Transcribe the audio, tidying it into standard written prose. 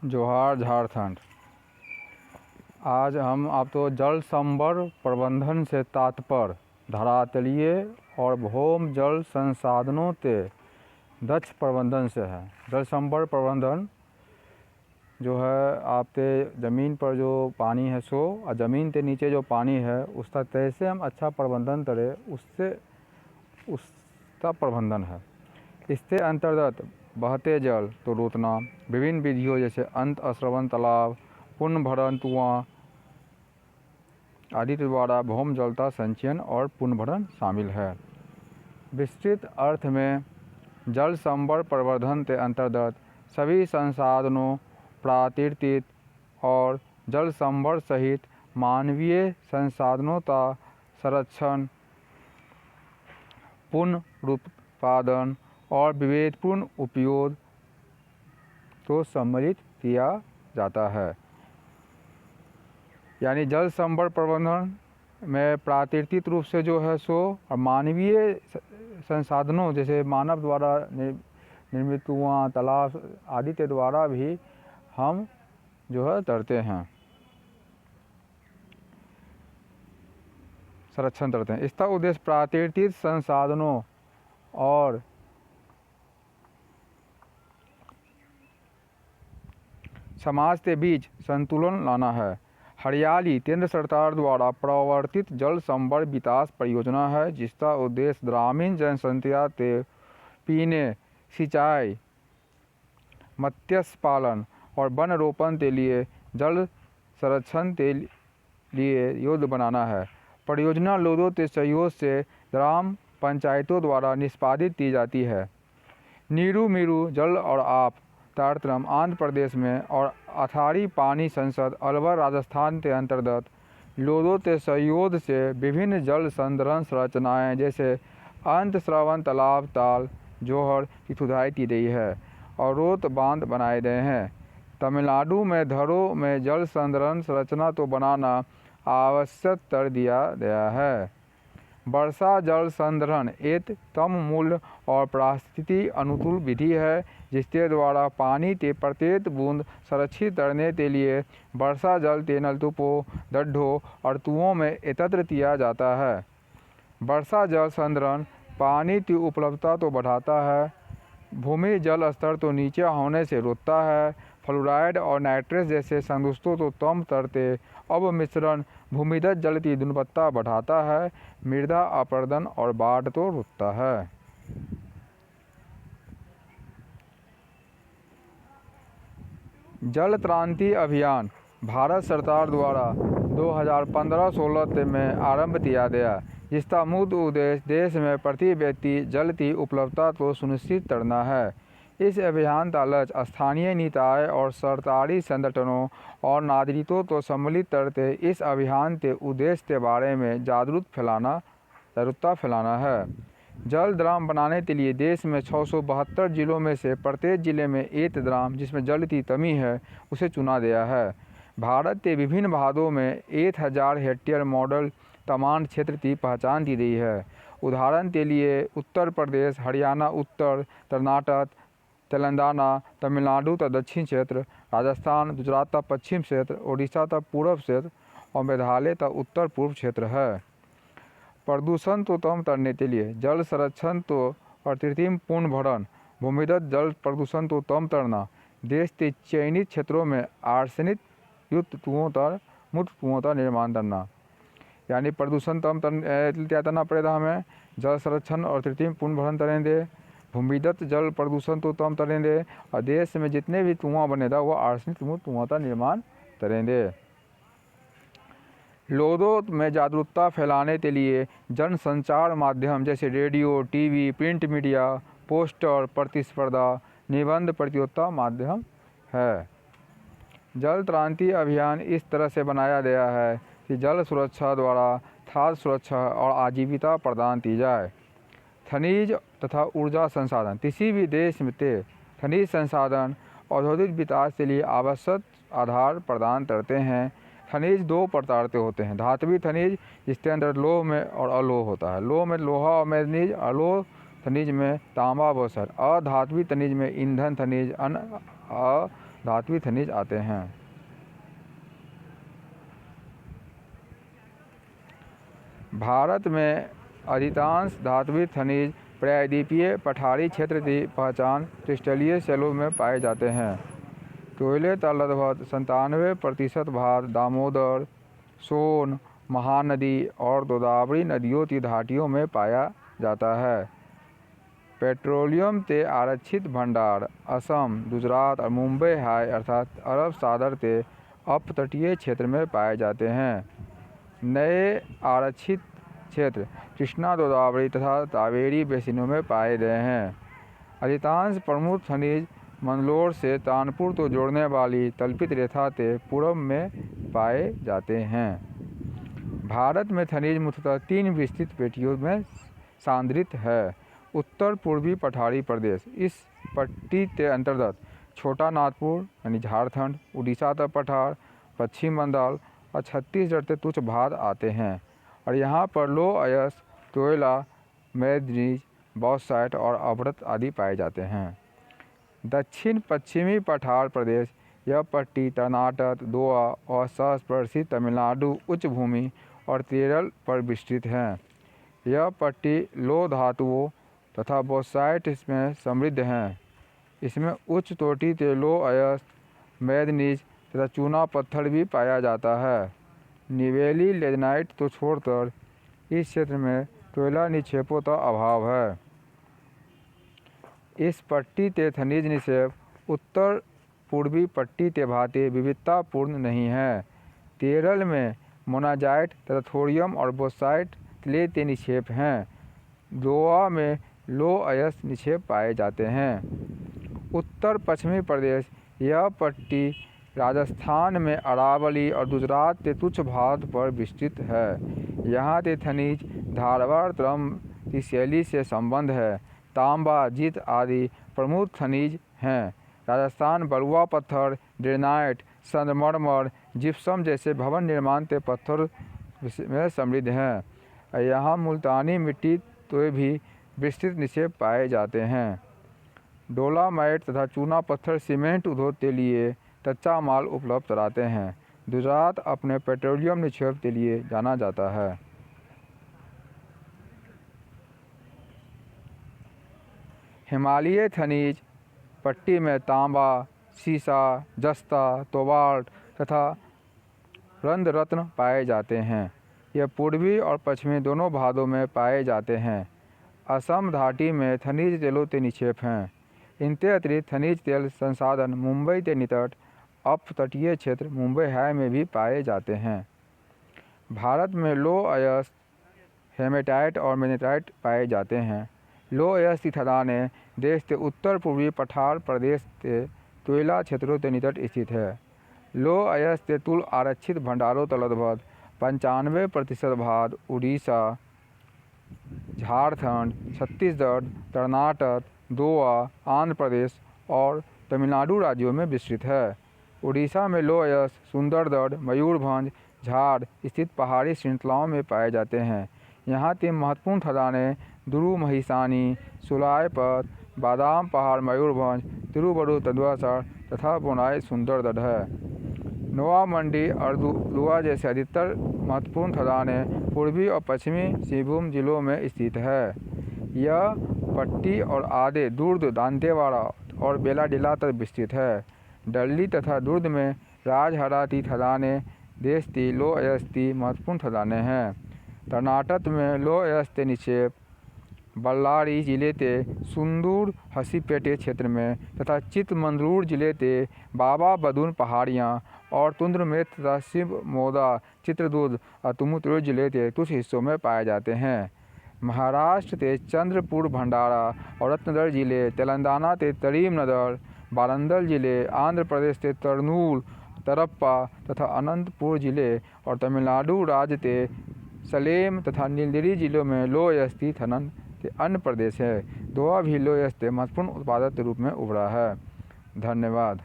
जोहार झारखंड। आज हम आपको जल संवर प्रबंधन से तात्पर्य धरातलीय और भौम जल संसाधनों के दक्ष प्रबंधन से है। जल संवर प्रबंधन जो है आपके ज़मीन पर जो पानी है सो और ज़मीन के नीचे जो पानी है उसका कैसे हम अच्छा प्रबंधन करें उसका प्रबंधन है। इसके अंतर्गत बहते जल को रोकना विभिन्न विधियों जैसे अंतःस्रवण तालाब, पुनः भरण कुआं आदि के द्वारा भौम जल का संचयन और पुनर्भरण शामिल है। विस्तृत अर्थ में जल संवर प्रबंधन के अंतर्गत सभी संसाधनों, प्राकृतिक और जल संवर सहित मानवीय संसाधनों का संरक्षण, पुनरुत्पादन और विवेकपूर्ण उपयोग को सम्मिलित किया जाता है। यानी जल संवर प्रबंधन में प्राकृतिक रूप से जो है सो और मानवीय संसाधनों जैसे मानव द्वारा निर्मित कुआं, तालाब आदि के द्वारा भी हम जो है करते हैं, संरक्षण करते हैं। इसका उद्देश्य प्राकृतिक संसाधनों और समाज के बीच संतुलन लाना है। हरियाली केंद्र सरकार द्वारा प्रवर्तित जल संवर विकास परियोजना है, जिसका उद्देश्य ग्रामीण जनसंख्या के पीने, सिंचाई, मत्स्य पालन और वन रोपण के लिए जल संरक्षण के लिए योग्य बनाना है। परियोजना लोगों के सहयोग से ग्राम पंचायतों द्वारा निष्पादित की जाती है। नीरू मीरू जल और आप कार्यक्रम आंध्र प्रदेश में और अथारी पानी संसद अलवर राजस्थान के अंतर्गत लोगों के सहयोग से विभिन्न जल संग्रहण संरचनाएँ जैसे अंतःस्रवण तालाब, ताल, जोहर की खुदाई की गई है और रोत बांध बनाए गए हैं। तमिलनाडु में घरों में जल संग्रहण संरचना तो बनाना आवश्यक कर दिया गया है। वर्षा जल संग्रहण एक कम मूल्य और पारिस्थितिकी अनुकूल विधि है, जिसके द्वारा पानी के प्रत्येक बूंद संरक्षित करने के लिए वर्षा जल के नलकूपों, गड्ढों और कुओं में एकत्र किया जाता है। वर्षा जल संग्रहण पानी की उपलब्धता तो बढ़ाता है, भूमि जल स्तर तो नीचे होने से रोकता है, फ्लोराइड और नाइट्रेट जैसे संदूषकों को कम करते अवमिश्रण भूमिगत जल की गुणवत्ता बढ़ाता है, मृदा अपरदन और बाढ़ को रोकता है। जल क्रांति अभियान भारत सरकार द्वारा 2015-16 में आरंभ किया गया, जिसका मुख्य उद्देश्य देश में प्रति व्यक्ति जल की उपलब्धता को सुनिश्चित करना है। इस अभियान का लक्ष्य स्थानीय निकाय और सरकारी संगठनों और नागरिकों को सम्मिलित करके इस अभियान के उद्देश्य के बारे में जागरूकता फैलाना है। जल ग्राम बनाने के लिए देश में 672 जिलों में से प्रत्येक जिले में एक ग्राम जिसमें जल की कमी है उसे चुना गया है। भारत के विभिन्न भागों में 1000 हेक्टेयर मॉडल कमांड क्षेत्र की पहचान की गई है। उदाहरण के लिए उत्तर प्रदेश, हरियाणा उत्तर, कर्नाटक, तेलंगाना, तमिलनाडु का दक्षिण क्षेत्र, राजस्थान, गुजरात का पश्चिम क्षेत्र, उड़ीसा का पूर्व क्षेत्र और मेघालय का उत्तर पूर्व क्षेत्र है। प्रदूषण को कम करने के लिए जल संरक्षण तो और कृत्रिम पुनर्भरण, भूमिगत जल प्रदूषण को कम करना, देश के चयनित क्षेत्रों में आर्सेनिक युक्त कुओं का मुक्त कुओं का निर्माण करना। यानी प्रदूषण कम करना पड़ेगा हमें, जल संरक्षण और कृत्रिम पुनर्भरण करेंगे, भूमिगत जल प्रदूषण तो कम करेंगे और देश में जितने भी कुआं बनेगा वो आर्सेनिक मुक्त कुआं का निर्माण करेंगे। लोगों में जागरूकता फैलाने के लिए जनसंचार माध्यम जैसे radio, TV, print media, poster, प्रतिस्पर्धा, निबंध प्रतियोगिता माध्यम है। जल क्रांति अभियान इस तरह से बनाया गया है कि जल सुरक्षा द्वारा खाद्य सुरक्षा और आजीविका प्रदान की जाए। खनिज तथा ऊर्जा संसाधन किसी भी देश में खनिज संसाधन औद्योगिक विकास के लिए आवश्यक आधार प्रदान करते हैं। खनिज दो प्रकार के होते हैं, धात्विक खनिज जिसके अंदर लोह में और अलोह होता है। लोह में लोहा और मैग्नीज, अलोह खनिज में तांबा व सर। अधात्विक खनिज में ईंधन खनिज, धात्विक खनिज आते हैं। भारत में अधिकांश धात्विक खनिज प्रायद्वीपीय पठारी क्षेत्र की पहचान क्रिस्टलीय शैलों में पाए जाते हैं। कोयले का लगभग 97% भाग दामोदर, सोन, महानदी और गोदावरी नदियों की घाटियों में पाया जाता है। पेट्रोलियम के आरक्षित भंडार असम, गुजरात और मुंबई हाई अर्थात अरब सागर के अपतटीय क्षेत्र में पाए जाते हैं। नए आरक्षित क्षेत्र कृष्णा, गोदावरी तथा कावेरी बेसिनों में पाए गए हैं। अधिकांश प्रमुख खनिज मंगलोर से कानपुर को जोड़ने वाली कल्पित रेखा के पूर्व में पाए जाते हैं। भारत में खनिज मुख्यतः 3 विस्तृत पेटियों में सांद्रित है। उत्तर पूर्वी पठारी प्रदेश, इस पट्टी के अंतर्गत छोटा नागपुर यानी झारखंड, उड़ीसा का पठार, पश्चिम बंगाल और छत्तीसगढ़ के कुछ भाग आते हैं और यहाँ पर लो अयस्क कोयला, मैग्नीज, बॉक्साइट और अवरत आदि पाए जाते हैं। दक्षिण पश्चिमी पठार प्रदेश, यह पट्टी कर्नाटक, गोवा और सहस्पर्शी तमिलनाडु उच्च भूमि और केरल पर विस्तृत है। यह पट्टी लो धातुओं तथा बॉक्साइट इसमें समृद्ध हैं। इसमें उच्च कोटि के लो अयस्क, मैग्नीज तथा चूना पत्थर भी पाया जाता है। निवेली लिग्नाइट को छोड़कर इस क्षेत्र में कोयला निक्षेपों का अभाव है। इस पट्टी के खनिज निक्षेप उत्तर पूर्वी पट्टी के भांति विविधतापूर्ण नहीं है। केरल में मोनाजाइट तथा थोरियम और बॉक्साइट क्ले के निक्षेप हैं। गोवा में लो अयस्क निक्षेप पाए जाते हैं। उत्तर पश्चिमी प्रदेश, यह पट्टी राजस्थान में अरावली और गुजरात के कुछ भाग पर विस्तृत है। यहाँ के खनिज धारवाड़ क्रम की शैली से संबंध है। तांबा, जिंक आदि प्रमुख खनिज हैं। राजस्थान बलुआ पत्थर, ग्रेनाइट, संगमरमर, जिप्सम जैसे भवन निर्माण के पत्थर में समृद्ध हैं। यहाँ मुल्तानी मिट्टी तो भी विस्तृत निक्षेप पाए जाते हैं। डोलामाइट तथा चूना पत्थर सीमेंट उद्योग के लिए कच्चा माल उपलब्ध कराते हैं। गुजरात अपने पेट्रोलियम निक्षेप के लिए जाना जाता है। हिमालयी खनिज पट्टी में तांबा, सीसा, जस्ता, कोबाल्ट तथा रत्न पाए जाते हैं। यह पूर्वी और पश्चिमी दोनों भागों में पाए जाते हैं। असम घाटी में खनिज तेलों के निक्षेप हैं। इनके अतिरिक्त खनिज तेल संसाधन मुंबई के निकट अपतटीय क्षेत्र मुंबई हाई में भी पाए जाते हैं। भारत में लो अयस्क, हेमेटाइट और मैग्नेटाइट पाए जाते हैं। लो अयस्क की खदानें देश के उत्तर पूर्वी पठार प्रदेश के कोयला क्षेत्रों के निकट स्थित है। लो अयस्क के कुल आरक्षित भंडारों का लगभग 95% भाग उड़ीसा, झारखंड, छत्तीसगढ़, कर्नाटक, गोवा, आंध्र प्रदेश और तमिलनाडु राज्यों में विस्तृत है। उड़ीसा में लो अयस्क सुंदरगढ़, मयूरभंज, झाड़ स्थित पहाड़ी श्रृंखलाओं में पाए जाते हैं। यहाँ की महत्वपूर्ण खदानें दुरु महिसानी, सुलायपत, बादाम पहाड़ मयूरभंज, तिरुवरुतद्वसर तथा बोनाई सुंदरगढ़ है। नोआ मंडी और दुआ जैसे अधिकतर महत्वपूर्ण खदानें पूर्वी और पश्चिमी सिंहभूम जिलों में स्थित है। यह पट्टी और आधे दुर्ग, दांतेवाड़ा और बेलाडीला तक विस्तृत है। दिल्ली तथा दुर्ग में राजहरा की खदानें देश की लो अयस्क की महत्वपूर्ण खदानें हैं। कर्नाटक में लो अयस्क के निक्षेप बल्लारी जिले के सुंदूर हसीपेटे क्षेत्र में तथा चिकमंगलूर जिले के बाबा बदून पहाड़ियाँ और तुंद्रमेत तथा शिवमोगा, चित्रदुर्ग और तुमुतुर जिले के कुछ हिस्सों में पाए जाते हैं। महाराष्ट्र के चंद्रपुर, भंडारा और रत्नगिरी जिले, तेलंगाना के करीमनगर, वारंगल जिले, आंध्र प्रदेश के कर्नूल, तरप्पा तथा अनंतपुर जिले और तमिलनाडु राज्य के सलेम तथा नीलगिरी जिलों में लो अयस्क की खनन के अन्य प्रदेश है। गोवा भी लो अयस्क के महत्वपूर्ण उत्पादक के रूप में उभरा है। धन्यवाद।